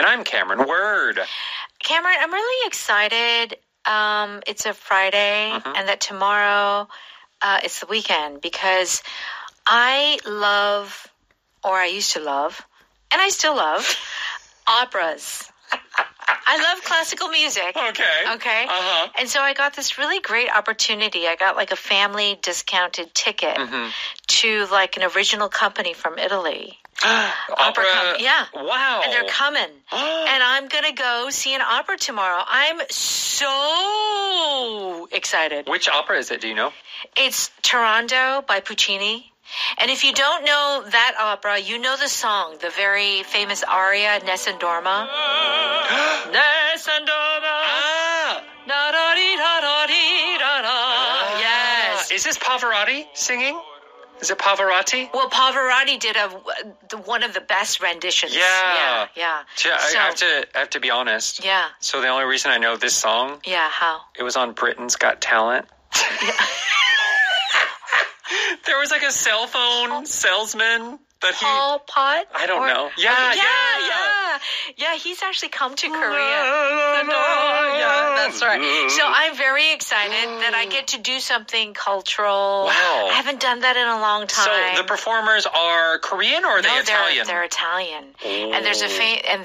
And I'm Cameron. Word. Cameron, I'm really excited. It's a Friday and that tomorrow it's the weekend because I love, or I used to love, and I still love, operas. I love classical music. Okay. And so I got this really great opportunity. I got like a family discounted ticket to like an original company from Italy. Opera? Yeah. Wow. And they're coming. And I'm going to go see an opera tomorrow. I'm so excited. Which opera is it? Do you know? It's Turandot by Puccini. And if you don't know that opera, you know the song, the very famous aria, Nessun Dorma. Nessun Dorma. Yes. Is this Pavarotti singing? Is it Pavarotti? Well, Pavarotti did one of the best renditions. Yeah. Yeah. I have to be honest. Yeah. So the only reason I know this song, Yeah, how? it was on Britain's Got Talent. There was like a cell phone salesman that he... Paul Pot? I don't know. Yeah. Yeah, he's actually come to Korea. Yeah, that's right. So I'm very excited that I get to do something cultural. Wow. I haven't done that in a long time. So the performers are Korean or are they Italian? They're Italian. And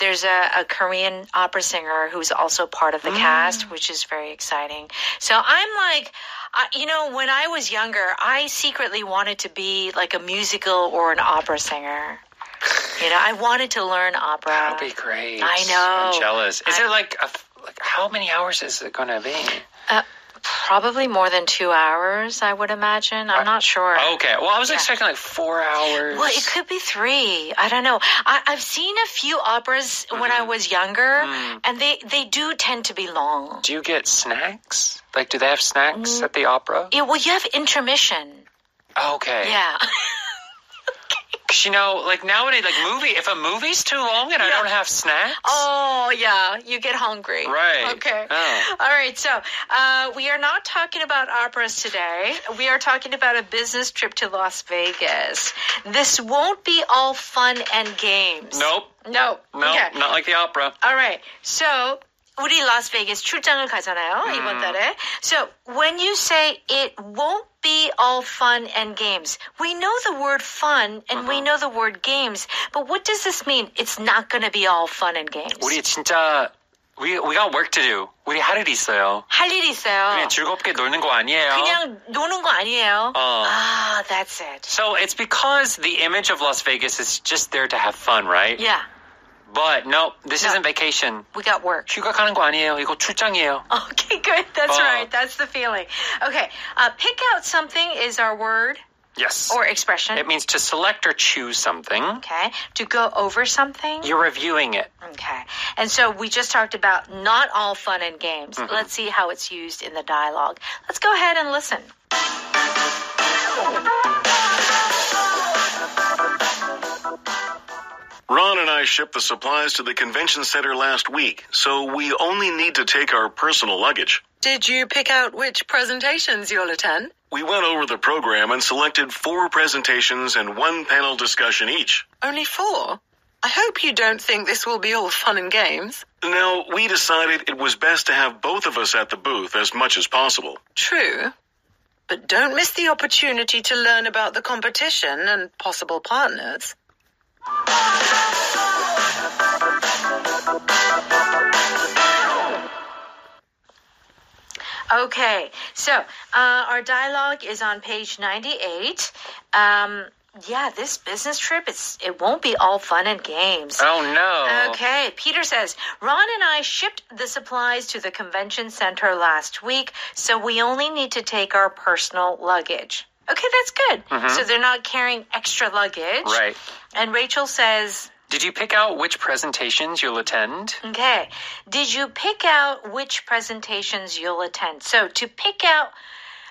there's a Korean opera singer who's also part of the cast, which is very exciting. So I'm like... when I was younger, I secretly wanted to be like a musical or an opera singer. I wanted to learn opera. That'd be great. I know. I'm jealous. Is it like how many hours is it going to be? Probably more than 2 hours, I would imagine. I'm not sure. Okay. Well, I was expecting like 4 hours. Well, it could be 3. I don't know. I've seen a few operas when I was younger, and they do tend to be long. Do you get snacks? Like, do they have snacks at the opera? Yeah, well, you have intermission. Okay. Yeah. Because, like nowadays, if a movie's too long and I don't have snacks. Oh, yeah. You get hungry. Right. Okay. Oh. All right. So we are not talking about operas today. We are talking about a business trip to Las Vegas. This won't be all fun and games. Nope. No. Okay. Not like the opera. All right. So 우리 라스베이거스 출장을 가잖아요, 이번 달에. So when you say it won't be all fun and games, we know the word fun and we know the word games, but what does this mean? It's not going to be all fun and games. 우리 진짜 we got work to do. 우리 할 일 있어요. 할 일 있어요. 그냥 즐겁게 노는 거 아니에요. 그냥 노는 거 아니에요. That's it. So it's because the image of Las Vegas is just there to have fun, right? Yeah. But no, this isn't vacation. We got work. 휴가 가는 거 아니에요. 이거 출장이에요. Okay, good. That's right. That's the feeling. Okay. Pick out something is our word. Yes. Or expression. It means to select or choose something. Okay. To go over something. You're reviewing it. Okay. And so we just talked about not all fun and games. Let's see how it's used in the dialogue. Let's go ahead and listen. Ron and I shipped the supplies to the convention center last week, so we only need to take our personal luggage. Did you pick out which presentations you'll attend? We went over the program and selected 4 presentations and 1 panel discussion each. Only 4? I hope you don't think this will be all fun and games. No, we decided it was best to have both of us at the booth as much as possible. True. But don't miss the opportunity to learn about the competition and possible partners. Okay, so our dialogue is on page 98. This business trip, it won't be all fun and games. Oh, no. Okay, Peter says, Ron and I shipped the supplies to the convention center last week, so we only need to take our personal luggage. Okay, that's good. So they're not carrying extra luggage. Right. And Rachel says... Did you pick out which presentations you'll attend? Okay. Did you pick out which presentations you'll attend? So to pick out,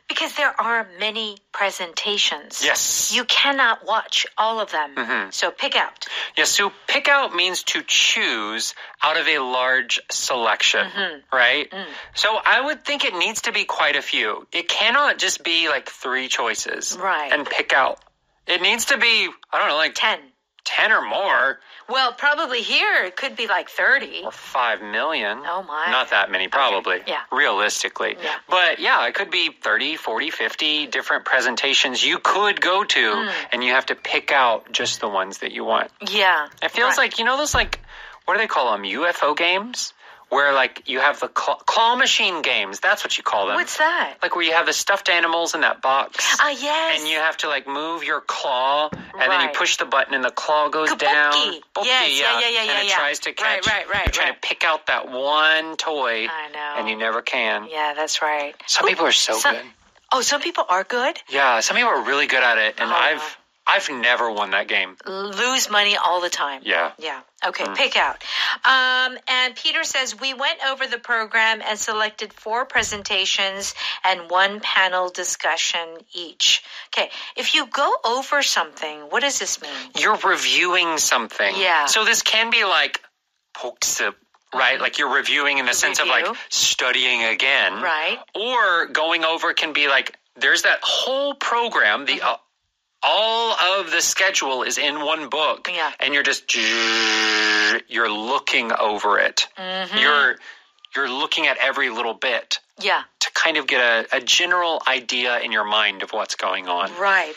because there are many presentations. Yes. You cannot watch all of them. So pick out. Yes, so pick out means to choose out of a large selection, right? So I would think it needs to be quite a few. It cannot just be like 3 choices. Right. And pick out. It needs to be, I don't know, like 10. 10 or more. Well, probably here it could be like 30. Or 5 million. Oh, my. Not that many, probably. Okay. Yeah. Realistically. Yeah. But yeah, it could be 30, 40, 50 different presentations you could go to, and you have to pick out just the ones that you want. Yeah. It feels like, those like, what do they call them? UFO games? Where like you have the claw machine games. That's what you call them. What's that? Like where you have the stuffed animals in that box. Ah, yes. And you have to like move your claw, and then you Right. push the button and the claw goes Kabuki. down. Kabuki, Yes, yeah. And it tries to catch. Right. You're trying to pick out that one toy. I know. And you never can. Yeah, that's right. Some people are so good. Oh, some people are good? Yeah, some people are really good at it, and I've never won that game. Lose money all the time. Yeah. Yeah. Okay, pick out. And Peter says, we went over the program and selected 4 presentations and 1 panel discussion each. Okay, if you go over something, what does this mean? You're reviewing something. Yeah. So this can be like 복습, right? Like you're reviewing in the sense of like studying again. Right. Or going over can be like, there's that whole program, all of the schedule is in one book, and you're just you're looking over it. You're looking at every little bit. Yeah. To kind of get a general idea in your mind of what's going on. Right.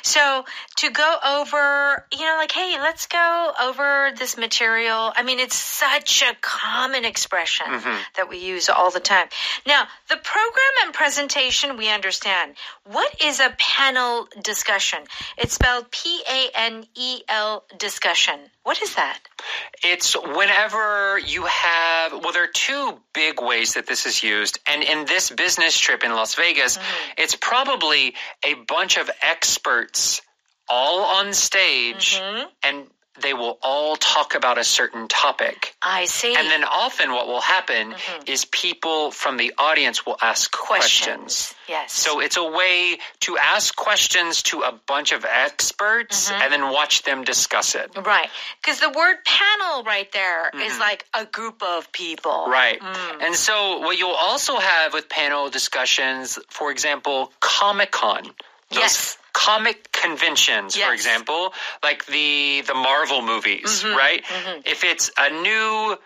So to go over, like, hey, let's go over this material. I mean, it's such a common expression that we use all the time. Now, the program and presentation, we understand. What is a panel discussion? It's spelled PANEL discussion. What is that? It's whenever you have, there are 2 big ways that this is used. And in this business trip in Las Vegas, it's probably a bunch of experts all on stage, and they will all talk about a certain topic. I see. And then often what will happen is people from the audience will ask questions. Yes. So it's a way to ask questions to a bunch of experts and then watch them discuss it. Right. Because the word panel right there is like a group of people. Right. And so what you'll also have with panel discussions, for example, Comic-Con. Yes. Comic conventions, for example, like the Marvel movies, right? If it's a new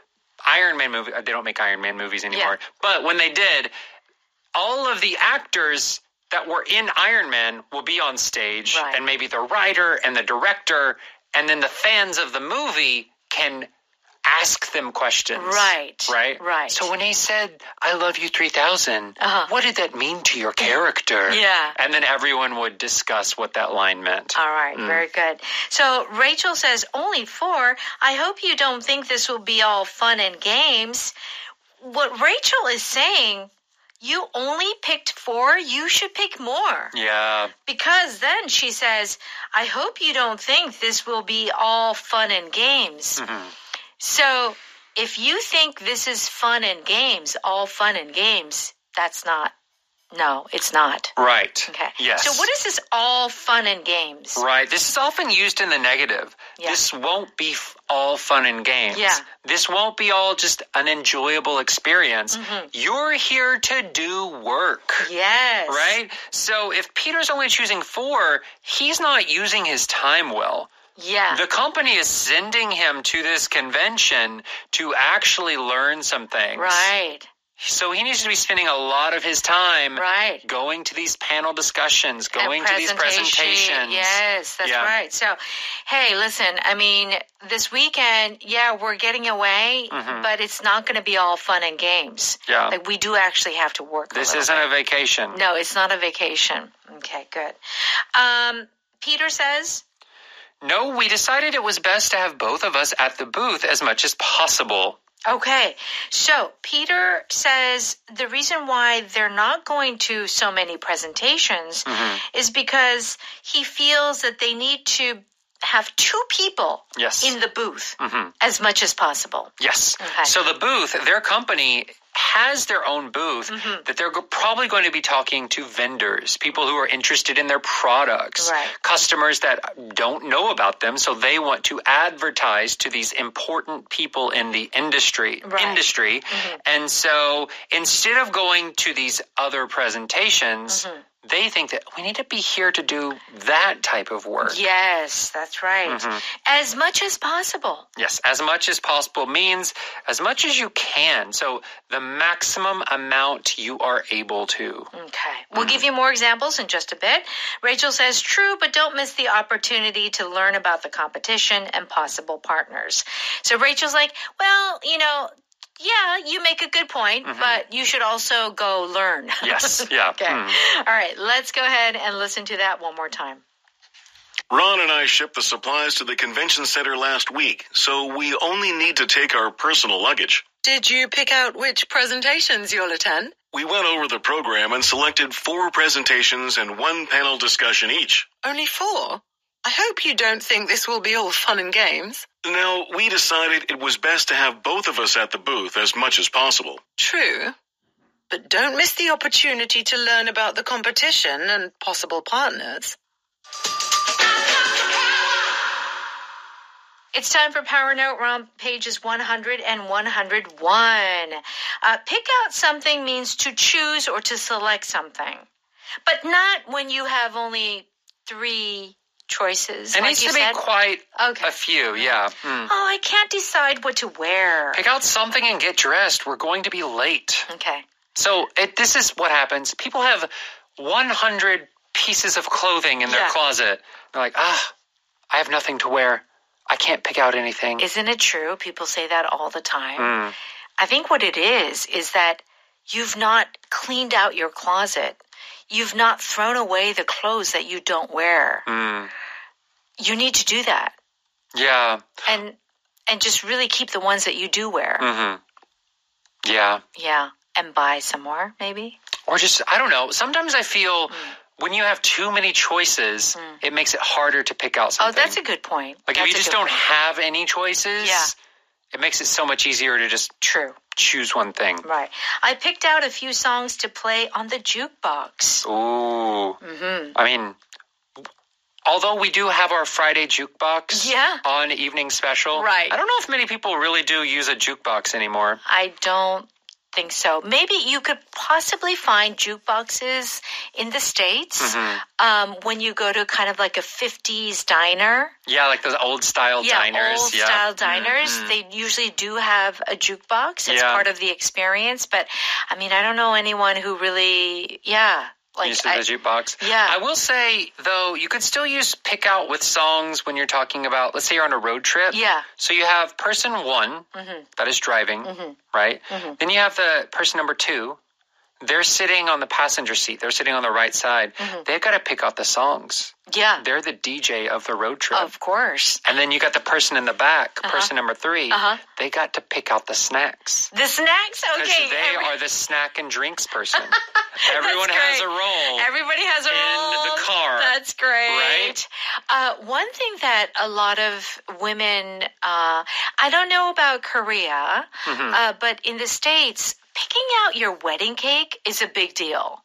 Iron Man movie, they don't make Iron Man movies anymore, but when they did, all of the actors that were in Iron Man will be on stage, and maybe the writer and the director, and then the fans of the movie can ask them questions. Right. So when he said, I love you 3000, what did that mean to your character? Yeah. And then everyone would discuss what that line meant. All right. Very good. So Rachel says, only 4. I hope you don't think this will be all fun and games. What Rachel is saying, you only picked 4. You should pick more. Yeah. Because then she says, I hope you don't think this will be all fun and games. So if you think this is fun and games, all fun and games, that's not. No, it's not. Right. Okay. Yes. So what is this all fun and games? Right. This is often used in the negative. Yeah. This won't be all fun and games. Yeah. This won't be all just an enjoyable experience. You're here to do work. Yes. Right? So if Peter's only choosing 4, he's not using his time well. Yeah. The company is sending him to this convention to actually learn some things. Right. So he needs to be spending a lot of his time going to these panel discussions, going to these presentations. Yes, that's right. So, hey, listen, I mean, this weekend, we're getting away, but it's not going to be all fun and games. Yeah. Like, we do actually have to work This isn't a vacation. No, it's not a vacation. Okay, good. Peter says... No, we decided it was best to have both of us at the booth as much as possible. Okay, so Peter says the reason why they're not going to so many presentations is because he feels that they need to have 2 people in the booth as much as possible. Yes. Okay. So the booth, their company has their own booth that they're probably going to be talking to vendors, people who are interested in their products, customers that don't know about them, so they want to advertise to these important people in the industry. And so instead of going to these other presentations, they think that we need to be here to do that type of work. Yes, that's right. As much as possible. Yes, as much as possible means as much as you can. So the maximum amount you are able to. Okay. We'll give you more examples in just a bit. Rachel says, true, but don't miss the opportunity to learn about the competition and possible partners. So Rachel's like, well, yeah, you make a good point, but you should also go learn. Yes, yeah. Okay. All right, let's go ahead and listen to that one more time. Ron and I shipped the supplies to the convention center last week, so we only need to take our personal luggage. Did you pick out which presentations you'll attend? We went over the program and selected 4 presentations and 1 panel discussion each. Only 4? I hope you don't think this will be all fun and games. Now, we decided it was best to have both of us at the booth as much as possible. True. But don't miss the opportunity to learn about the competition and possible partners. It's time for Power Note. We're on pages 100 and 101. Pick out something means to choose or to select something, but not when you have only 3 choices. It needs to be quite a few, yeah. Oh, I can't decide what to wear. Pick out something and get dressed. We're going to be late. Okay. So this is what happens. People have 100 pieces of clothing in their closet. They're like, I have nothing to wear. I can't pick out anything. Isn't it true? People say that all the time. I think what it is that you've not cleaned out your closet. You've not thrown away the clothes that you don't wear. You need to do that. Yeah. And just really keep the ones that you do wear. Yeah. Yeah. And buy some more, maybe? Or just, I don't know. Sometimes I feel when you have too many choices, it makes it harder to pick out something. Oh, that's a good point. Like if you just don't have any choices, it makes it so much easier to just choose one thing. Right. I picked out a few songs to play on the jukebox. Ooh. I mean, although we do have our Friday jukebox on Evening Special, right. I don't know if many people really do use a jukebox anymore. I don't think so. Maybe you could possibly find jukeboxes in the States when you go to kind of like a 50s diner. Yeah, like those old-style diners. Old-style diners. They usually do have a jukebox. It's part of the experience. But, I mean, I don't know anyone who really, used to the jukebox. Yeah. I will say, though, you could still use pick out with songs when you're talking about, let's say you're on a road trip. Yeah. So you have person 1, that is driving, right? Then you have the person number 2. They're sitting on the passenger seat. They're sitting on the right side. They've got to pick out the songs. Yeah. They're the DJ of the road trip. Of course. And then you got the person in the back, person number 3. They got to pick out the snacks. The snacks? Okay. Because they are the snack and drinks person. Everyone has a role. Everybody has a role. In the car. That's great. Right? One thing that a lot of women, I don't know about Korea, but in the States, picking out your wedding cake is a big deal.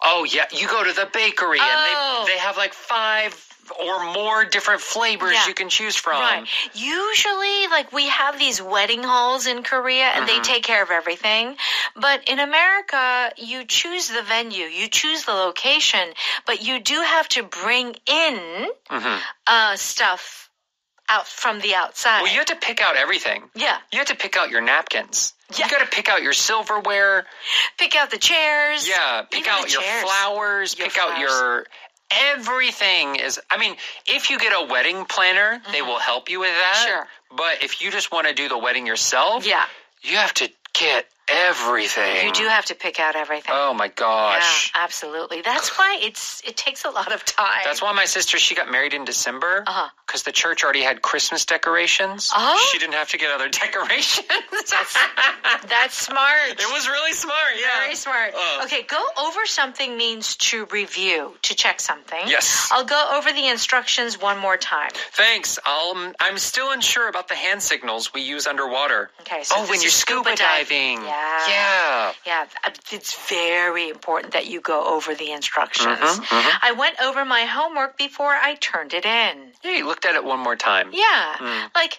Oh, yeah. You go to the bakery and they have like 5 or more different flavors you can choose from. Right. Usually, like, we have these wedding halls in Korea and they take care of everything. But in America, you choose the venue, you choose the location, but you do have to bring in stuff out from the outside. Well, you have to pick out everything. Yeah. You have to pick out your napkins. Yeah. You got to pick out your silverware. Pick out the chairs. Yeah. Pick out your flowers. Pick out your... Everything is... I mean, if you get a wedding planner, they will help you with that. Sure. But if you just want to do the wedding yourself, you have to get everything. You do have to pick out everything. Oh, my gosh. Yeah, absolutely. That's why it takes a lot of time. That's why my sister, she got married in December because the church already had Christmas decorations. She didn't have to get other decorations. That's smart. It was really smart, yeah. Very smart. Okay, go over something means to review, to check something. Yes. I'll go over the instructions one more time. Thanks. I'm still unsure about the hand signals we use underwater. Okay, so when you're scuba diving. Yeah. It's very important that you go over the instructions. I went over my homework before I turned it in. Yeah, you looked at it one more time. Yeah. Like,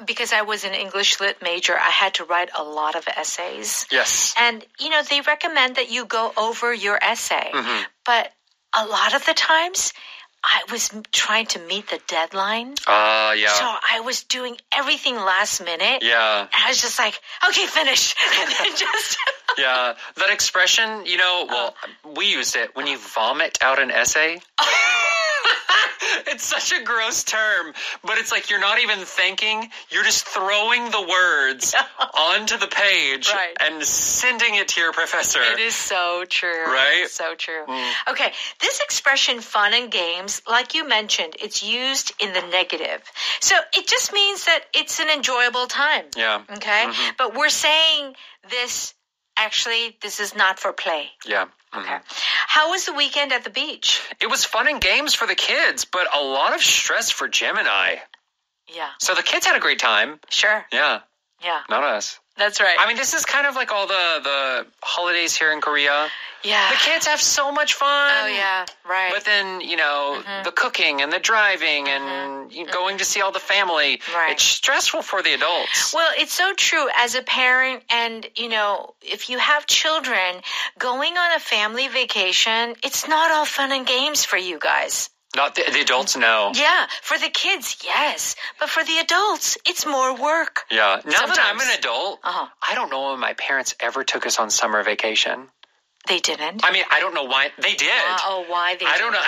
because I was an English lit major, I had to write a lot of essays. Yes. And, they recommend that you go over your essay. But a lot of the times, I was trying to meet the deadline. Yeah. So I was doing everything last minute. Yeah. And I was just like, okay, finish. And then just... Yeah. That expression, we used it when you vomit out an essay. It's such a gross term, but it's like you're not even thinking. You're just throwing the words onto the page and sending it to your professor. It is so true. Right? So true. Okay, this expression, fun and games, like you mentioned, it's used in the negative. So it just means that it's an enjoyable time. Yeah. Okay? But we're saying this, actually, this is not for play. Yeah. Okay. How was the weekend at the beach? It was fun and games for the kids, but a lot of stress for Jim and I. Yeah. So the kids had a great time. Sure. Yeah. Yeah. Not us. That's right. I mean, this is kind of like all the holidays here in Korea. Yeah. The kids have so much fun. Oh, yeah. Right. But then, the cooking and the driving and going to see all the family. Right. It's stressful for the adults. Well, it's so true. As a parent and, if you have children, going on a family vacation, it's not all fun and games for you guys. Not the adults, no. Yeah. For the kids, yes. But for the adults, it's more work. Yeah. Now Sometimes. that I'm an adult, I don't know when my parents ever took us on summer vacation. They didn't? I mean, I don't know why. They did. Why they did. I don't know.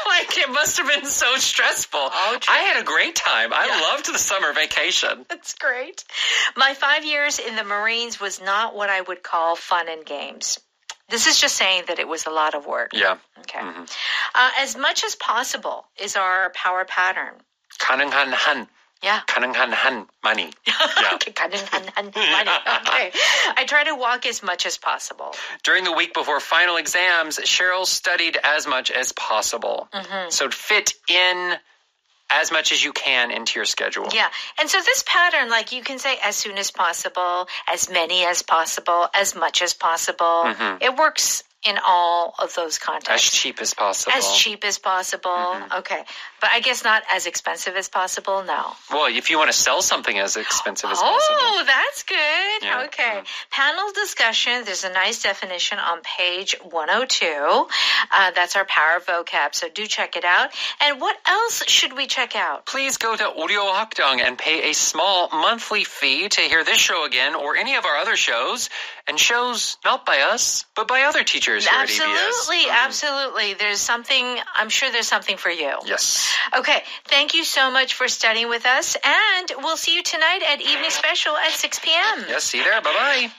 Like, it must have been so stressful. Oh, true. I had a great time. I loved the summer vacation. That's great. My 5 years in the Marines was not what I would call fun and games. This is just saying that it was a lot of work. Yeah. Okay. As much as possible is our power pattern. 가능한. Yeah. 가능한 많이. Yeah. 가능한 많이. Okay. I try to walk as much as possible. During the week before final exams, Cheryl studied as much as possible. So fit in as much as you can into your schedule. Yeah. And so this pattern, like you can say as soon as possible, as many as possible, as much as possible. It works in all of those contexts. As cheap as possible. As cheap as possible. Okay. But I guess not as expensive as possible? No. Well, if you want to sell something as expensive as possible. possible. Oh, that's good. Yeah. Okay. Panel discussion. There's a nice definition on page 102. That's our power vocab. So do check it out. And what else should we check out? Please go to Audio Hakdang and pay a small monthly fee to hear this show again or any of our other shows. And shows not by us, but by other teachers here at EBS. Absolutely, absolutely. I'm sure there's something for you. Yes. Okay, thank you so much for studying with us, and we'll see you tonight at Evening Special at 6 p.m. Yes, see you there. Bye-bye.